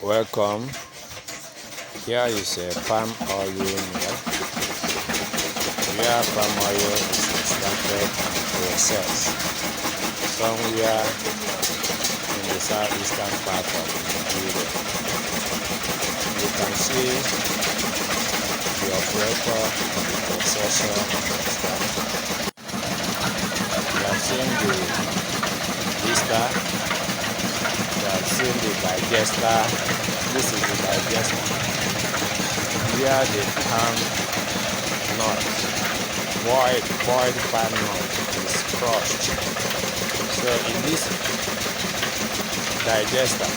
Welcome. Here is a palm oil mill where palm oil is extracted and processed somewhere in the southeastern part of Nigeria. You can see the operator of the processor extractor. You have seen the blister. You have seen the digester. This is the digester where the palm nut, boiled palm nut is crushed. So in this digester,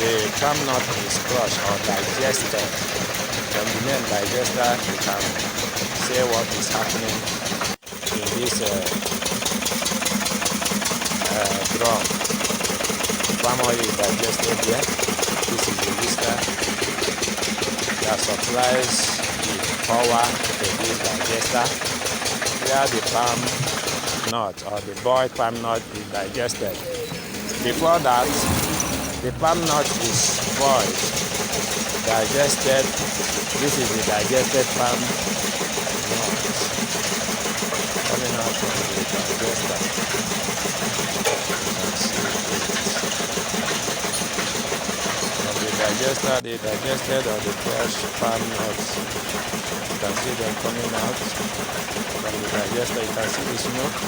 the palm nut is crushed or digested. From the name digester, you can say what is happening in this drum. Palm oil is digested here. This is the blister that supplies the power to this digester, where the palm nut or the boiled palm nut is digested. Before that, the palm nut is boiled, digested. This is the digested palm nut coming out from the digester. The digested or the crushed palm nuts, you can see them coming out from the digester. You can see the smoke.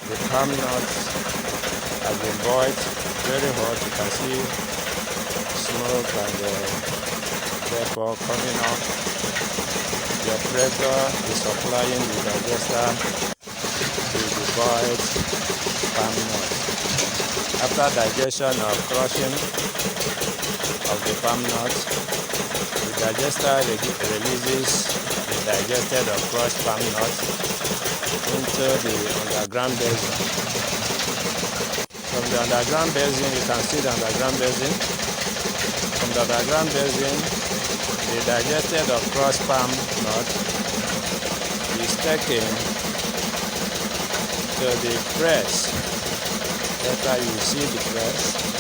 The palm nuts have been boiled very hot. You can see smoke and vapor coming out. The operator is supplying the digester to the boiled palm nuts. After digestion or crushing of the palm nut, the digester releases the digested or crushed palm nut into the underground basin. From the underground basin, you can see the underground basin. From the underground basin, the digested or crushed palm nut is taken to the press. Later you see the press.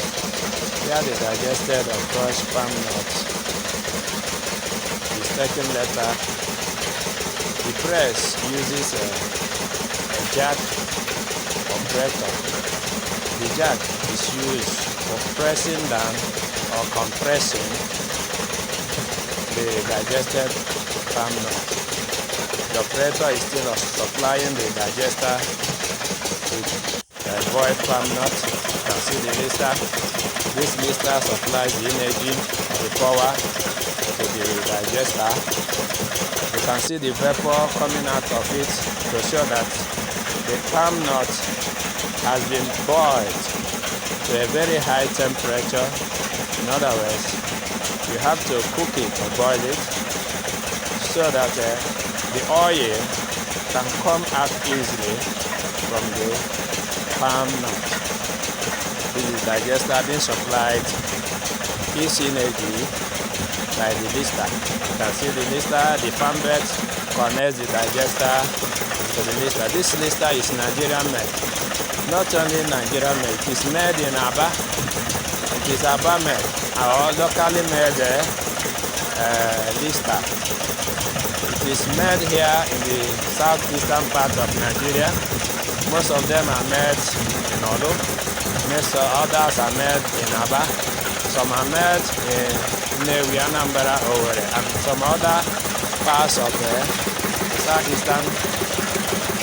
Here the digested or crushed palm nut is taken later. The press uses a jack operator. The jack is used for pressing down or compressing the digested palm nut. The operator is still supplying the digester with the boiled palm nut. You can see the blister. This blister supplies the energy or the power to the digester. You can see the vapor coming out of it to show that the palm nut has been boiled to a very high temperature. In other words, you have to cook it or boil it so that the oil can come out easily from the palm nut. This is digester being supplied its energy by the blister. You can see the blister, the palm bed connects the digester to the blister. This blister is Nigerian made. Not only Nigerian made, it is made in Aba. It is Aba made, or locally made blister. It is made here in the southeastern part of Nigeria. Most of them are made in Soludo. Others are made in Aba. Some are made in Nnewi, Anambra, Owerri, and some other parts of the southeastern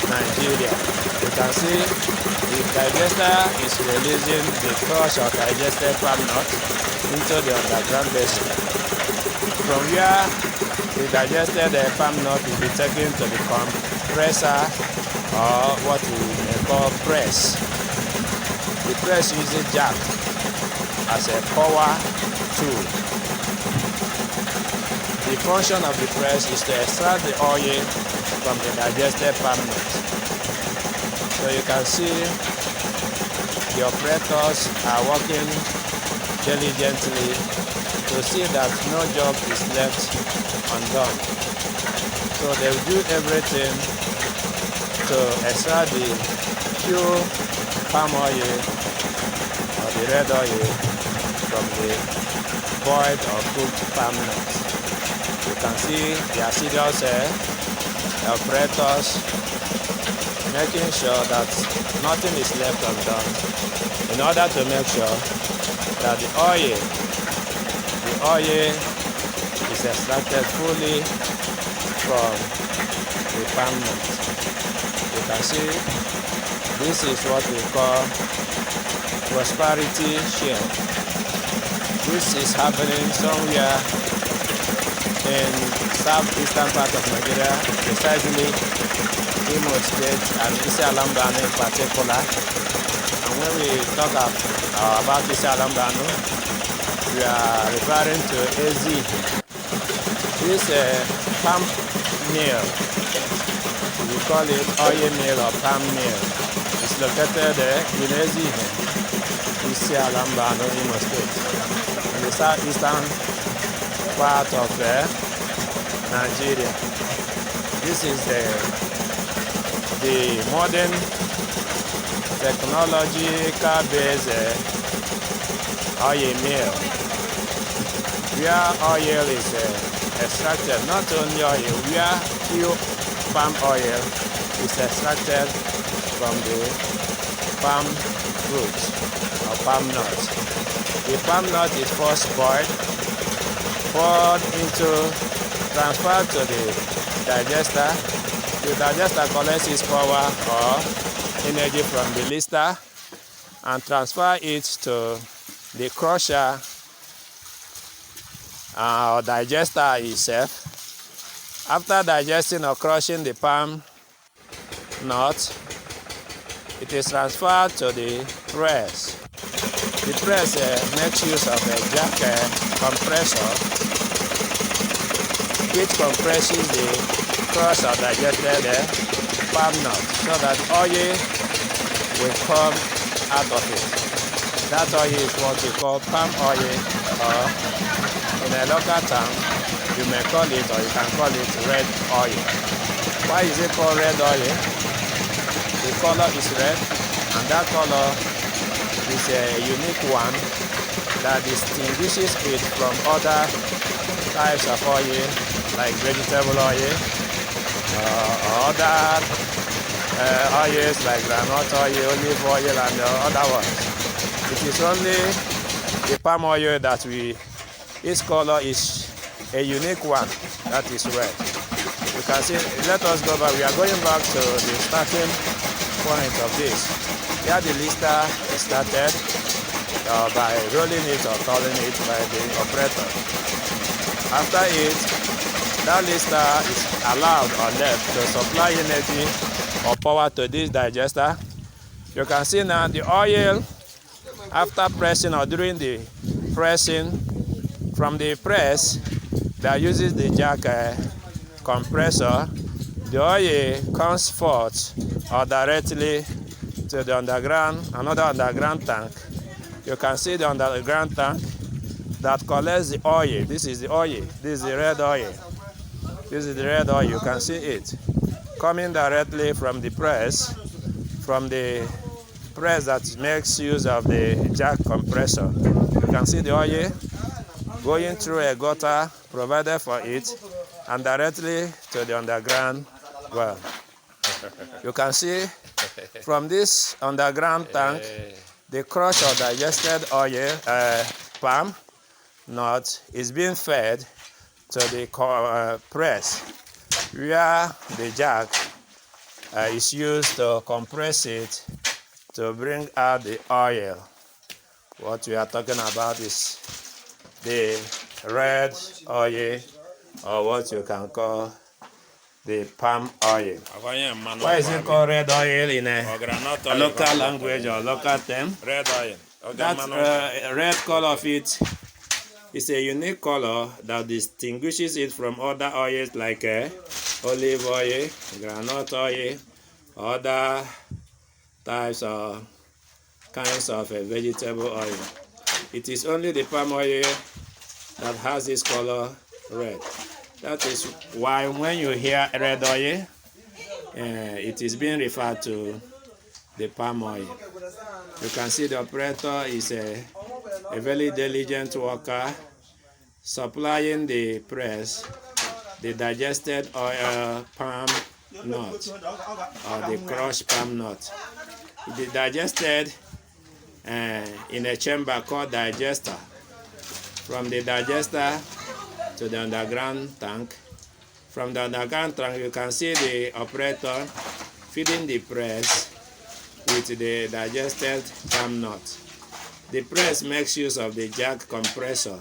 Nigeria. You can see the digester is releasing the crushed or digested palm nut into the underground basin. From where the digested palm nut will be taken to the compressor, or what we may call press. The press uses jack as a power tool. The function of the press is to extract the oil from the digested palm nut. So you can see the operators are working diligently to see that no job is left undone. So they will do everything to extract the pure palm oil or the red oil from the boiled or cooked palm nuts. You can see the assiduous operators making sure that nothing is left undone in order to make sure that the oil is extracted fully from the palm nut. You can see this is what we call prosperity share. This is happening somewhere in southeastern part of Nigeria, precisely Imo State and Isi Alambano in particular. And when we talk about Isi Alambano, we are referring to Ezi. This palm meal, we call it oil meal or palm meal, is located in Ezi, Isi Alambano, Imo State, in the southeastern part of Nigeria. This is the modern technological based oil mill, where oil is extracted. Not only oil, where pure palm oil is extracted from the palm fruit or palm nut. The palm nut is first boiled, poured into, transferred to the digester. The digester collects its power or energy from the lister and transfer it to the crusher or digester itself. After digesting or crushing the palm nut, it is transferred to the press. The press makes use of a jack compressor, which compresses the crushed or digested palm nut so that oil will come out of it. That oil is what we call palm oil, or in a local term, you may call it, or you can call it red oil. Why is it called red oil? The color is red, and that color is a unique one that distinguishes it from other types of oil, like vegetable oil, or other oils like groundnut oil, olive oil, and other ones. It is only the palm oil that its color is a unique one, that is red. You can see, let us go back. We are going back to the starting point of this. Here the lister started by rolling it or calling it by the operator. After it, that lister is allowed or left to supply energy or power to this digester. You can see now the oil, after pressing or during the pressing from the press that uses the jack compressor, the oil comes forth or directly to the underground, another underground tank. You can see the underground tank that collects the oil. This is the oil. This is the red oil. This is the red oil. You can see it coming directly from the press that makes use of the jack compressor. You can see the oil going through a gutter provided for it and directly to the underground well. You can see from this underground tank, the crushed or digested oil, palm nut is being fed to the press, where the jack is used to compress it to bring out the oil. What we are talking about is the red oil, or what you can call the palm oil. Why is it called red oil in a local language or local term? Red oil. That red color of it is a unique color that distinguishes it from other oils like olive oil, groundnut oil, other types or kinds of vegetable oil. It is only the palm oil that has this color red. That is why when you hear red oil, it is being referred to the palm oil. You can see the operator is a very diligent worker, supplying the press the digested oil palm nut or the crushed palm nut. It is digested in a chamber called digester. From the digester to the underground tank. From the underground tank, you can see the operator feeding the press with the digested palm nut. The press makes use of the jack compressor.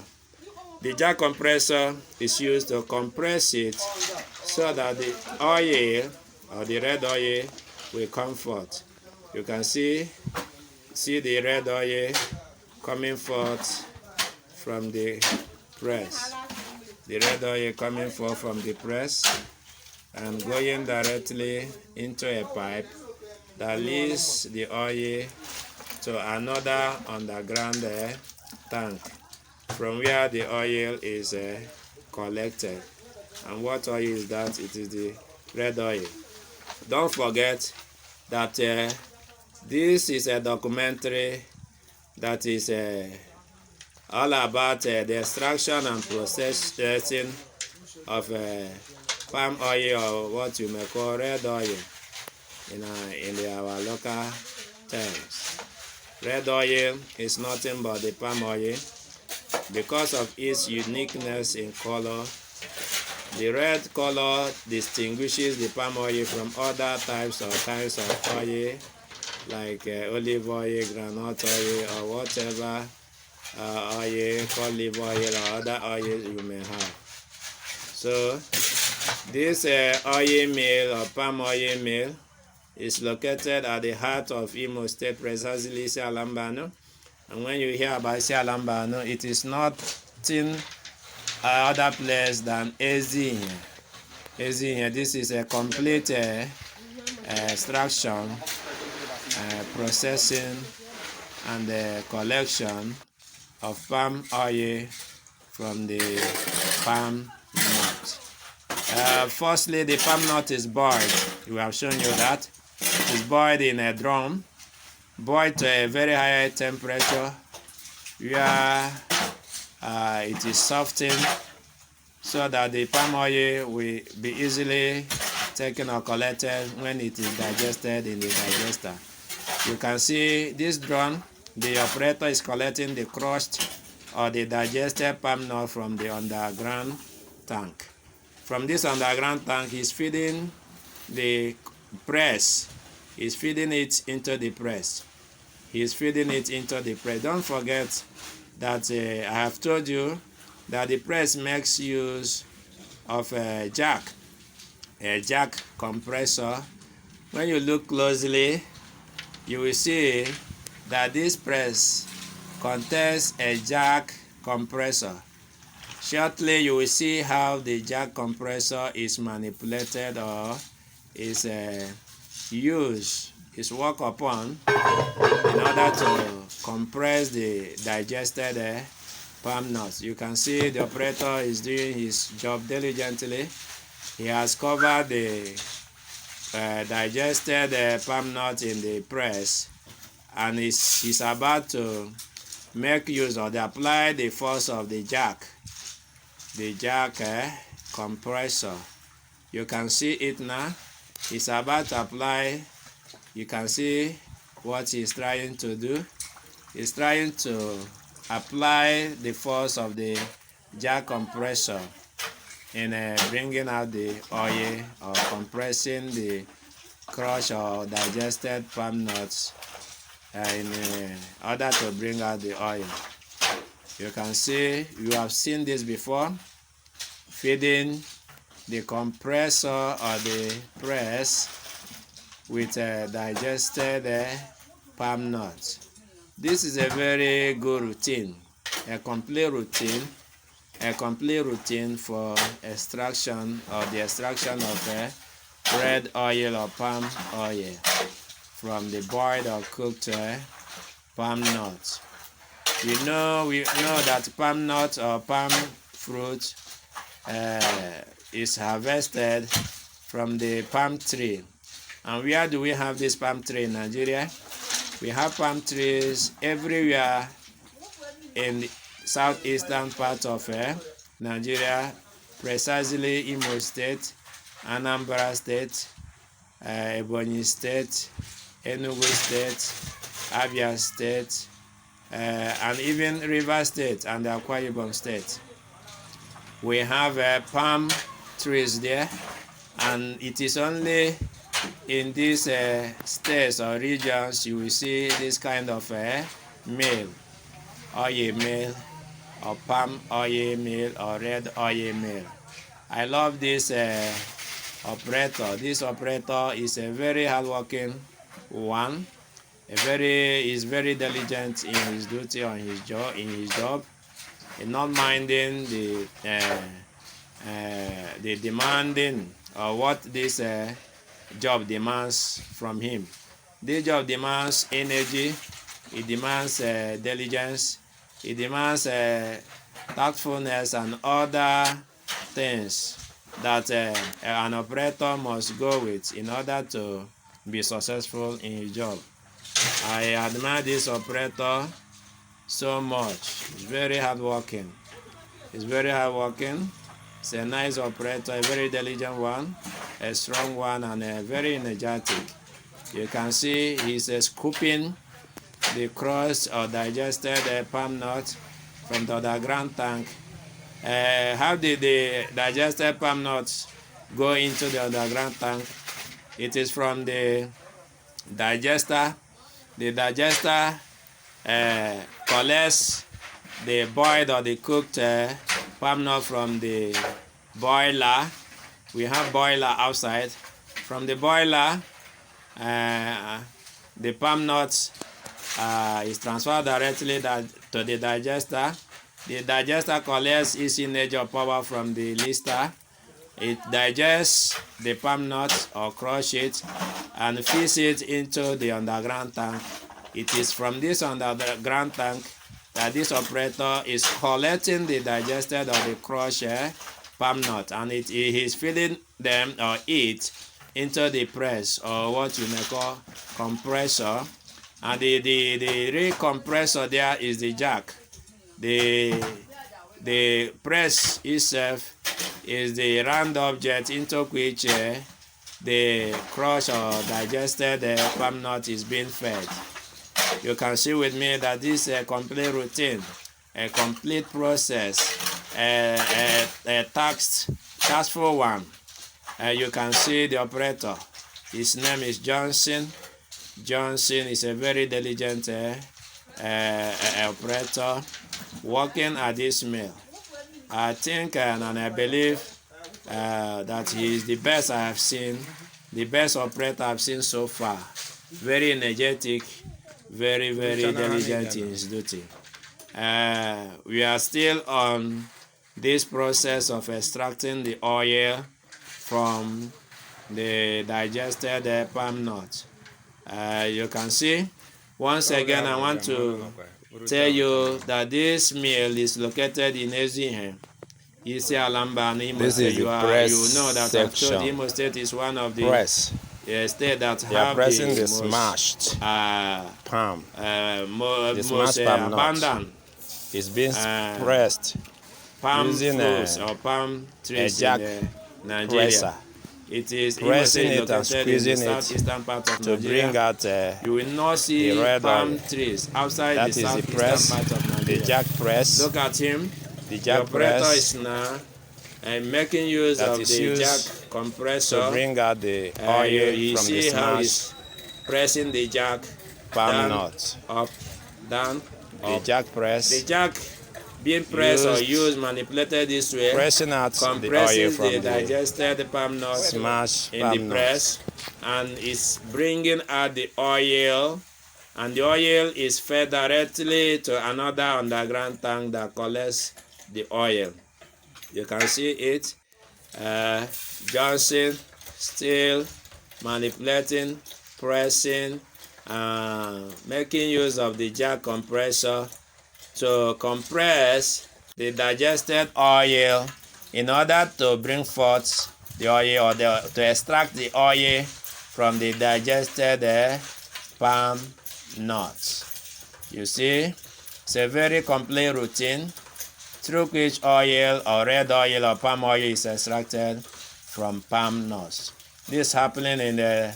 The jack compressor is used to compress it so that the oil or the red oil will come forth. You can see the red oil coming forth from the press. The red oil coming forth from the press and going directly into a pipe that leads the oil to another underground tank from where the oil is collected. And what oil is that? It is the red oil. Don't forget that this is a documentary that is all about the extraction and processing of palm oil, or what you may call red oil in our local terms. Red oil is nothing but the palm oil. Because of its uniqueness in color, the red color distinguishes the palm oil from other types or kinds of oil like olive oil, groundnut oil, or whatever oil, olive oil, or other oils you may have. So this oil mill or palm oil mill is located at the heart of Imo State, precisely Sialambano. And when you hear about Sialambano, it is nothing other place than Ezinye. Ezinye, this is a complete extraction, processing, and collection of palm oil from the palm nut. Firstly, the palm nut is boiled. We have shown you that. It is boiled in a drum, boiled to a very high temperature where it is softened so that the palm oil will be easily taken or collected when it is digested in the digester. You can see this drum, the operator is collecting the crushed or the digested palm nut from the underground tank. From this underground tank, he's feeding the press. He's feeding it into the press. He's feeding it into the press. Don't forget that I have told you that the press makes use of a jack compressor. When you look closely, you will see that this press contains a jack compressor. Shortly, you will see how the jack compressor is manipulated or is used, is worked upon in order to compress the digested palm nuts. You can see the operator is doing his job diligently. He has covered the digested palm nut in the press, and he's about to make use or apply the force of the jack compressor. You can see it now. He's about to apply. You can see what he's trying to do. He's trying to apply the force of the jack compressor in bringing out the oil or compressing the crushed or digested palm nuts in order to bring out the oil. You can see, you have seen this before, feeding the compressor or the press with digested palm nuts. This is a very good routine, a complete routine for extraction or the extraction of red oil or palm oil from the boiled or cooked palm nuts. We know that palm nut or palm fruit is harvested from the palm tree. And where do we have this palm tree in Nigeria? We have palm trees everywhere in the southeastern part of Nigeria, precisely Imo State, Anambra State, Ebonyi State, Enugu State, Abia State, and even River State and Akwa Ibom State. We have palm trees there, and it is only in these states or regions you will see this kind of meal, oil meal, or palm oil meal, or red oil meal. I love this operator. This operator is a very hardworking one. Is very diligent in his duty on his job, and not minding the demanding or what this job demands from him. This job demands energy, it demands diligence, it demands tactfulness and other things that an operator must go with in order to be successful in his job. I admire this operator so much. He's very hardworking. It's a nice operator, a very diligent one, a strong one, and a very energetic. You can see he's scooping the crushed or digested palm nut from the underground tank. How did the digested palm nuts go into the underground tank? It is from the digester. The digester collects the boiled or the cooked palm nut from the boiler. We have boiler outside. From the boiler, the palm nut is transferred directly to the digester. The digester collects its energy or power from the lister. It digests the palm nut or crush it and feeds it into the underground tank. It is from this underground tank that this operator is collecting the digested or the crushed palm nut, and he is feeding them or it into the press, or what you may call compressor. And the real compressor there is the jack. The press itself is the round object into which the crushed or digested palm nut is being fed. You can see with me that this is a complete routine, a complete process, a taskful one. You can see the operator. His name is Johnson. Johnson is a very diligent operator working at this mill. I think and I believe that he is the best I have seen, the best operator I've seen so far. Very energetic, very diligent in his duty. We are still on this process of extracting the oil from the digested palm nut. You can see, once again, I want to tell you that this mill is located in Ezihe, Isi Alamba, and Imo State. You know that I've told Imo State is one of the states that have the smashed palm. most abundant is being pressed palm using fruits or palm trees in Nigeria. Presser. It is pressing it and squeezing in the southeastern part of to Nigeria. bring out you will not see palm trees outside that the southeastern part of Nigeria. The jack press. Look at him. The jack operator press is now making use of the jack compressor to bring out the oil you from see the how he's smashed pressing the jack palm nut. Up, down, the up. jack press. The jack being pressed or manipulated this way, pressing out compresses the oil from the digested palm nut smashed in palm the press, and it's bringing out the oil, and the oil is fed directly to another underground tank that collects the oil. You can see it. Johnson still manipulating, pressing, making use of the jack compressor to compress the digested oil in order to bring forth the oil, or to extract the oil from the digested palm nuts. You see, It's a very complete routine through which oil or red oil or palm oil is extracted from palm nuts. This is happening in the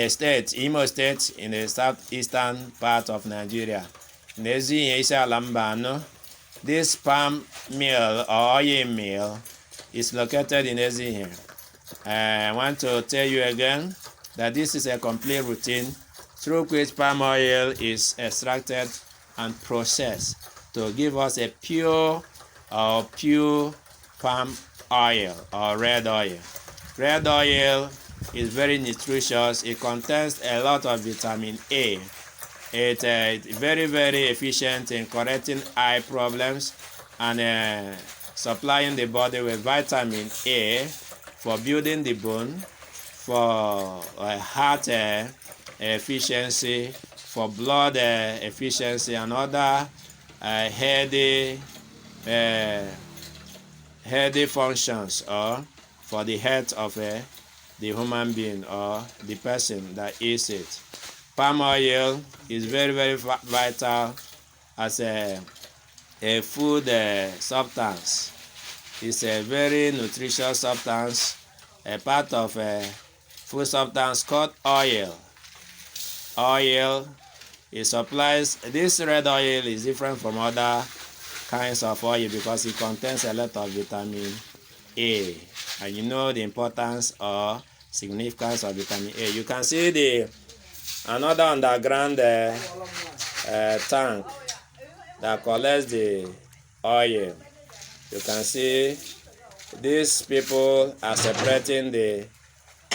state, Imo State, in the southeastern part of Nigeria. This palm mill or oil mill is located in Ezihe. I want to tell you again that this is a complete routine through which palm oil is extracted and processed to give us a pure palm oil or red oil. Red oil is very nutritious. It contains a lot of vitamin A. It's very, very efficient in correcting eye problems and supplying the body with vitamin A for building the bone, for heart efficiency, for blood efficiency, and other healthy functions, or for the health of the human being or the person that eats it. Palm oil is very, very vital as a food substance. It's a very nutritious substance, a part of a food substance called oil. Oil, it supplies, this red oil is different from other kinds of oil because it contains a lot of vitamin A. And you know the importance or significance of vitamin A. You can see another underground tank that collects the oil. You can see these people are separating the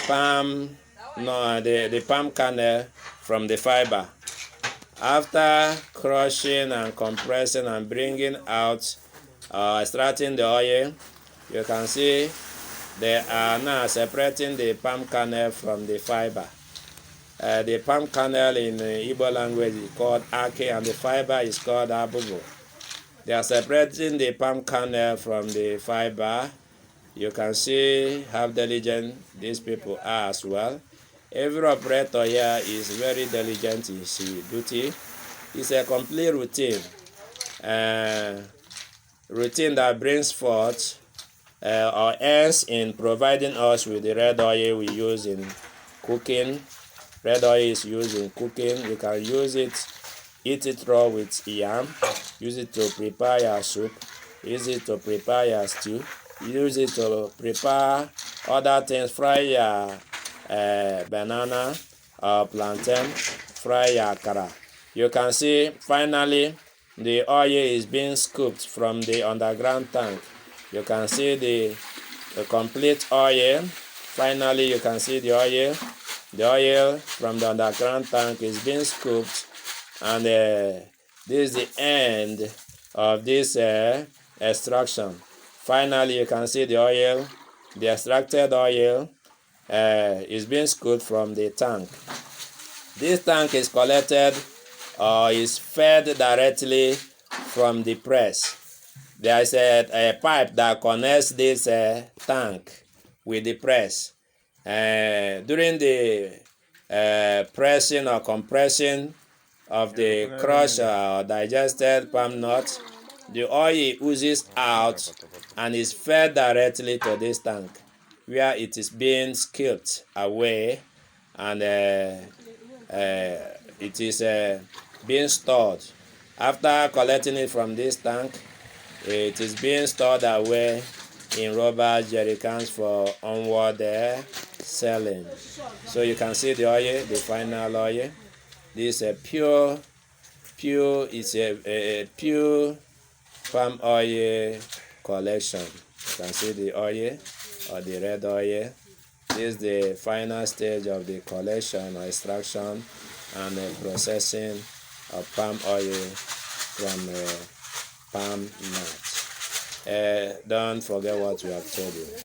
palm kernel from the fiber. After crushing and compressing and bringing out, extracting the oil, you can see they are now separating the palm kernel from the fiber. The palm kernel in Igbo language is called ake, and the fiber is called abubu. They are separating the palm kernel from the fiber. You can see how diligent these people are as well. Every operator here is very diligent in his duty. It's a complete routine. Routine that brings forth or ends in providing us with the red oil we use in cooking. Red oil is used in cooking. You can use it, eat it raw with yam, use it to prepare your soup, use it to prepare your stew, use it to prepare other things, fry your banana or plantain, fry your akara. You can see finally the oil is being scooped from the underground tank. You can see the complete oil. Finally, you can see the oil. The oil from the underground tank is being scooped, and this is the end of this extraction. Finally, you can see the oil, the extracted oil is being scooped from the tank. This tank is collected or is fed directly from the press. There is a pipe that connects this tank with the press. During the pressing or compression of the crushed or digested palm nut, the oil oozes out and is fed directly to this tank, where it is being skipped away, and it is being stored. After collecting it from this tank, it is being stored away in rubber jerry cans for onward selling. So you can see the oil, the final oil. This is a pure, it's a pure palm oil collection. You can see the oil or the red oil. This is the final stage of the collection or extraction and processing of palm oil from palm nut. Don't forget what we have told you.